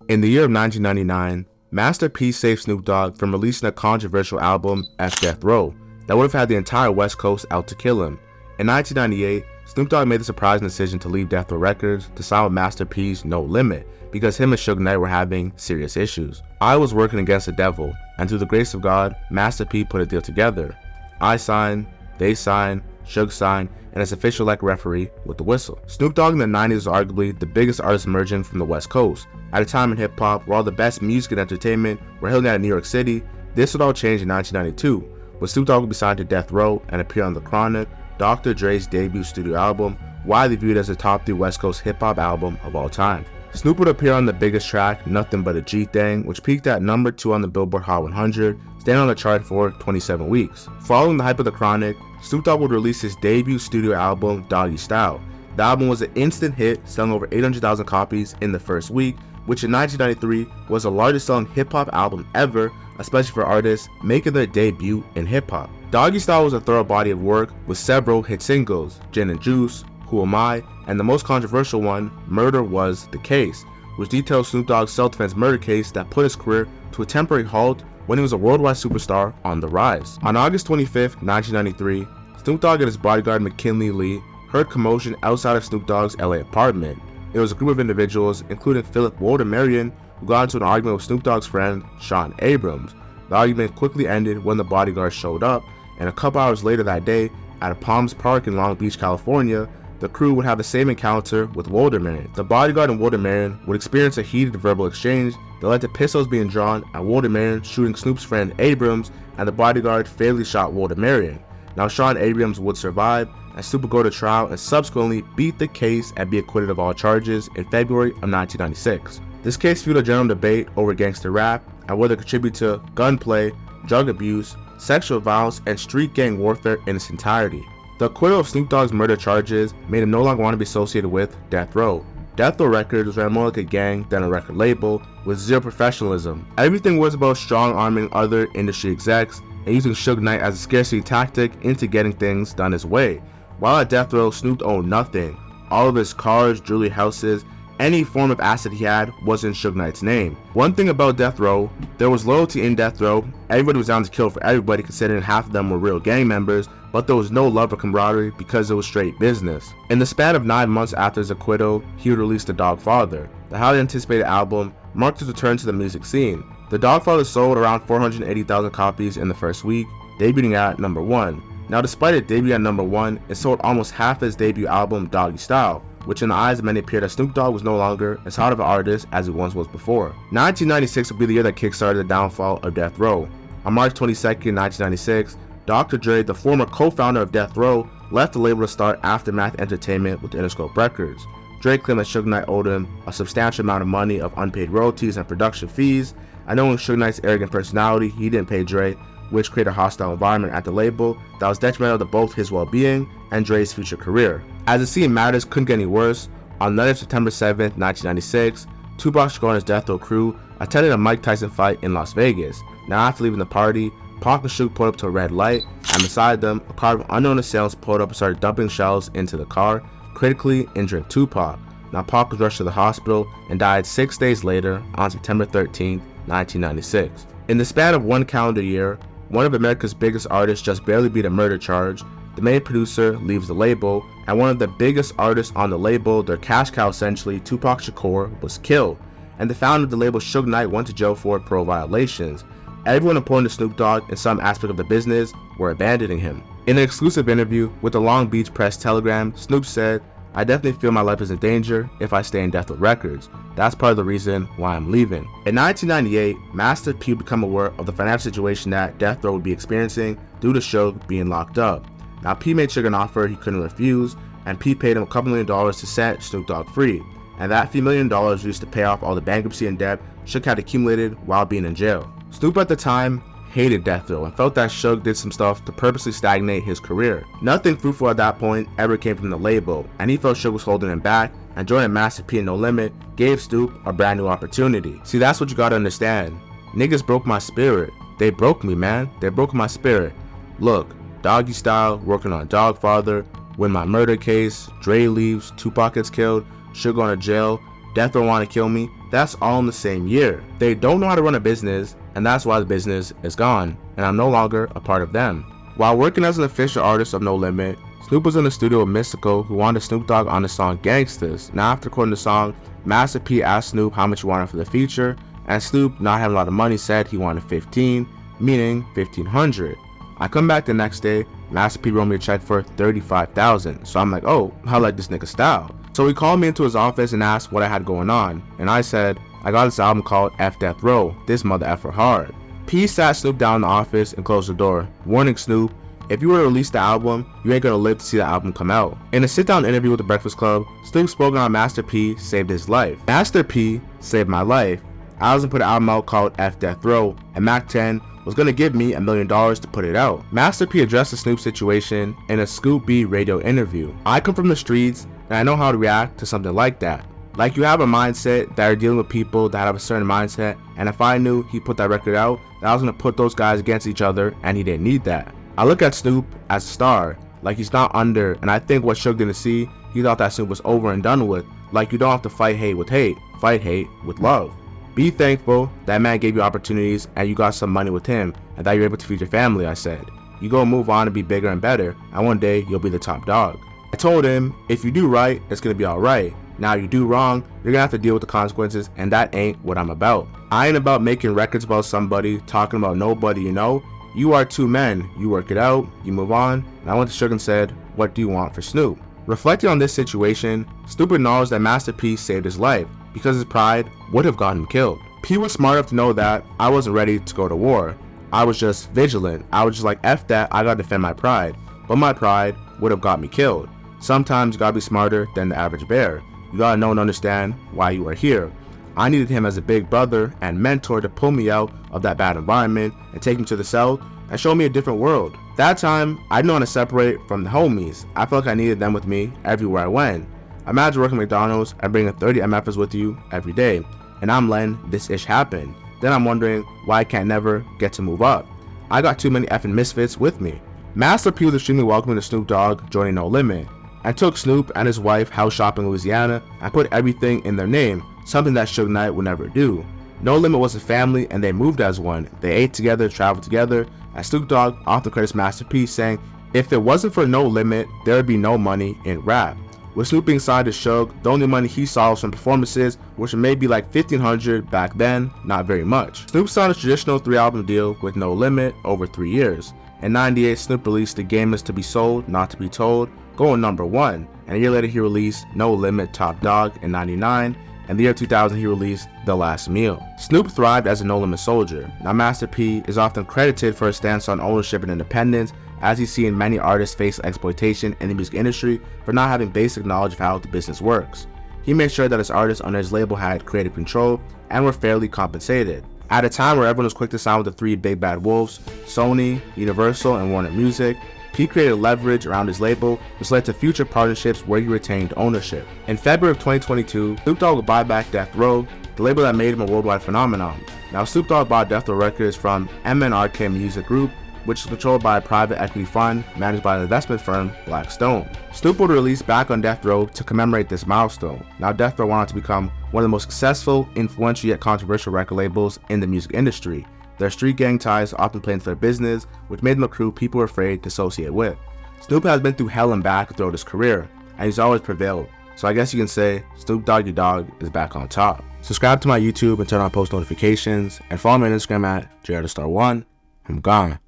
In the year of 1999, Master P saved Snoop Dogg from releasing a controversial album, F Death Row, that would have had the entire West Coast out to kill him. In 1998, Snoop Dogg made the surprising decision to leave Death Row Records to sign with Master P's No Limit because him and Suge Knight were having serious issues. I was working against the devil, and through the grace of God, Master P put a deal together. I signed, they signed, Suge signed, and it's official like a referee with the whistle. Snoop Dogg in the 90s was arguably the biggest artist emerging from the West Coast. At a time in hip-hop where all the best music and entertainment were held at New York City, this would all change in 1992, when Snoop Dogg would be signed to Death Row and appear on The Chronic, Dr. Dre's debut studio album, widely viewed as the top 3 West Coast hip-hop album of all time. Snoop would appear on the biggest track, Nothing But a G Thing, which peaked at number 2 on the Billboard Hot 100, staying on the chart for 27 weeks. Following the hype of The Chronic, Snoop Dogg would release his debut studio album, Doggy Style. The album was an instant hit, selling over 800,000 copies in the first week, which in 1993 was the largest selling hip-hop album ever, especially for artists making their debut in hip-hop. Doggy Style was a thorough body of work with several hit singles, Gin and Juice, Who Am I, and the most controversial one, Murder Was the Case, which details Snoop Dogg's self-defense murder case that put his career to a temporary halt when he was a worldwide superstar on the rise. On August 25, 1993, Snoop Dogg and his bodyguard McKinley Lee heard commotion outside of Snoop Dogg's LA apartment. It was a group of individuals, including Philip Waldemarian, who got into an argument with Snoop Dogg's friend, Sean Abrams. The argument quickly ended when the bodyguard showed up, and a couple hours later that day, at a Palms Park in Long Beach, California, the crew would have the same encounter with Waldemarian. The bodyguard and Waldemarian would experience a heated verbal exchange that led to pistols being drawn at Waldemarian shooting Snoop's friend Abrams, and the bodyguard fatally shot Waldemarian. Now Sean Abrams would survive, and Snoop would go to trial and subsequently beat the case and be acquitted of all charges in February of 1996. This case fueled a general debate over gangster rap and whether it contributed to gunplay, drug abuse, sexual violence, and street gang warfare in its entirety. The acquittal of Snoop Dogg's murder charges made him no longer want to be associated with Death Row. Death Row Records ran more like a gang than a record label, with zero professionalism. Everything was about strong-arming other industry execs and using Suge Knight as a scarcity tactic into getting things done his way. While at Death Row, Snoop owned nothing. All of his cars, jewelry, houses, any form of asset he had was in Suge Knight's name. One thing about Death Row, there was loyalty in Death Row. Everybody was down to kill for everybody, considering half of them were real gang members, but there was no love or camaraderie because it was straight business. In the span of 9 months after his acquittal, he would release The Dogfather. The highly anticipated album marked his return to the music scene. The Dogfather sold around 480,000 copies in the first week, debuting at number 1. Now despite it debuting at number 1, it sold almost half his debut album, Doggy Style, which in the eyes of many appeared that Snoop Dogg was no longer as hot of an artist as he once was before. 1996 would be the year that kickstarted the downfall of Death Row. On March 22, 1996, Dr. Dre, the former co-founder of Death Row, left the label to start Aftermath Entertainment with Interscope Records. Dre claimed that Suge Knight owed him a substantial amount of money of unpaid royalties and production fees, and knowing Suge Knight's arrogant personality, he didn't pay Dre, which created a hostile environment at the label that was detrimental to both his well-being and Dre's future career. As the scene matters couldn't get any worse, on the night of September 7, 1996, Tupac Shakur and his Death Row crew attended a Mike Tyson fight in Las Vegas. Now after leaving the party, Pac and Suge pulled up to a red light, and beside them, a car of unknown assailants pulled up and started dumping shells into the car, critically injuring Tupac. Now Pac was rushed to the hospital and died 6 days later on September 13, 1996. In the span of 1 calendar year, one of America's biggest artists just barely beat a murder charge, the main producer leaves the label, and one of the biggest artists on the label, their cash cow essentially, Tupac Shakur, was killed, and the founder of the label, Suge Knight, went to jail for parole violations. Everyone important to Snoop Dogg in some aspect of the business were abandoning him. In an exclusive interview with the Long Beach Press-Telegram, Snoop said, "I definitely feel my life is in danger if I stay in Death Row Records. That's part of the reason why I'm leaving." In 1998, Master P would become aware of the financial situation that Death Row would be experiencing due to Suge being locked up. Now P made Suge an offer he couldn't refuse, and P paid him a couple $1 million to set Snoop Dogg free, and that few $1 million was used to pay off all the bankruptcy and debt Suge had accumulated while being in jail. Snoop at the time hated Death Row and felt that Suge did some stuff to purposely stagnate his career. Nothing fruitful at that point ever came from the label, and he felt Suge was holding him back, and joining Master P and No Limit gave Snoop a brand new opportunity. See, that's what you gotta understand. Niggas broke my spirit. They broke me, man. They broke my spirit. Look, Doggy Style, working on Dogfather, win my murder case, Dre leaves, Tupac gets killed, Suge going to jail, Death Row want to kill me. That's all in the same year. They don't know how to run a business, and that's why the business is gone, and I'm no longer a part of them. While working as an official artist of No Limit, Snoop was in the studio with Mystical, who wanted Snoop Dogg on the song Gangsters. Now after recording the song, Master P asked Snoop how much he wanted for the feature, and Snoop, not having a lot of money, said he wanted 15, meaning 1,500. I come back the next day, Master P wrote me a check for 35,000. So I'm like, oh, I like this nigga style. So he called me into his office and asked what I had going on, and I said, I got this album called F Death Row, this mother effer hard. P sat Snoop down in the office and closed the door, warning Snoop, if you were to release the album, you ain't gonna live to see the album come out. In a sit-down interview with The Breakfast Club, Snoop spoke on how Master P saved his life. Master P saved my life. I was gonna put an album out called F Death Row, and Mac 10 was gonna give me $1 million to put it out. Master P addressed the Snoop situation in a Scoop B radio interview. I come from the streets, and I know how to react to something like that. Like, you have a mindset that are dealing with people that have a certain mindset, and if I knew he put that record out, that I was gonna put those guys against each other, and he didn't need that. I look at Snoop as a star, like he's not under, and I think what Suge didn't see, he thought that Snoop was over and done with. Like, you don't have to fight hate with hate, fight hate with love. Be thankful that man gave you opportunities and you got some money with him and that you're able to feed your family, I said. You go move on and be bigger and better, and one day you'll be the top dog. I told him, if you do right, it's gonna be alright. Now you do wrong, you're gonna have to deal with the consequences, and that ain't what I'm about. I ain't about making records about somebody, talking about nobody, you know? You are two men, you work it out, you move on. And I went to Suge and said, what do you want for Snoop? Reflecting on this situation, Snoop acknowledged that Master P saved his life because his pride would have gotten him killed. P was smart enough to know that I wasn't ready to go to war. I was just vigilant. I was just like, F that, I gotta defend my pride. But my pride would have got me killed. Sometimes you gotta be smarter than the average bear. You gotta know and understand why you are here. I needed him as a big brother and mentor to pull me out of that bad environment and take me to the south and show me a different world. That time, I didn't want to separate from the homies. I felt like I needed them with me everywhere I went. Imagine working at McDonald's and bringing 30 MFers with you every day, and I'm letting this ish happen. Then I'm wondering why I can't never get to move up. I got too many effing misfits with me. Master P was extremely welcoming to Snoop Dogg joining No Limit, and took Snoop and his wife house shopping in Louisiana and put everything in their name, something that Suge Knight would never do. No Limit was a family and they moved as one. They ate together, traveled together, and Snoop Dogg often credits Master P, saying, if it wasn't for No Limit, there would be no money in rap. With Snoop being signed to Suge, the only money he saw was from performances, which may be like $1,500 back then, not very much. Snoop signed a traditional 3-album deal with No Limit over 3 years. In '98, Snoop released The Game Is To Be Sold, Not To Be Told, going #1, and a year later he released No Limit Top Dog in '99, and the year 2000 he released The Last Meal. Snoop thrived as a No Limit soldier. Now Master P is often credited for his stance on ownership and independence, as he's seen many artists face exploitation in the music industry for not having basic knowledge of how the business works. He made sure that his artists under his label had creative control and were fairly compensated. At a time where everyone was quick to sign with the 3 big bad wolves, Sony, Universal, and Warner Music, he created leverage around his label, which led to future partnerships where he retained ownership. In February of 2022, Snoop Dogg would buy back Death Row, the label that made him a worldwide phenomenon. Now Snoop Dogg bought Death Row Records from MNRK Music Group, which is controlled by a private equity fund managed by the investment firm Blackstone. Snoop would release back on Death Row to commemorate this milestone. Now Death Row wanted to become one of the most successful, influential yet controversial record labels in the music industry. Their street gang ties often played into their business, which made them a crew people were afraid to associate with. Snoop has been through hell and back throughout his career, and he's always prevailed. So I guess you can say Snoop Doggy Dogg is back on top. Subscribe to my YouTube and turn on post notifications, and follow me on Instagram at JR1. I'm gone.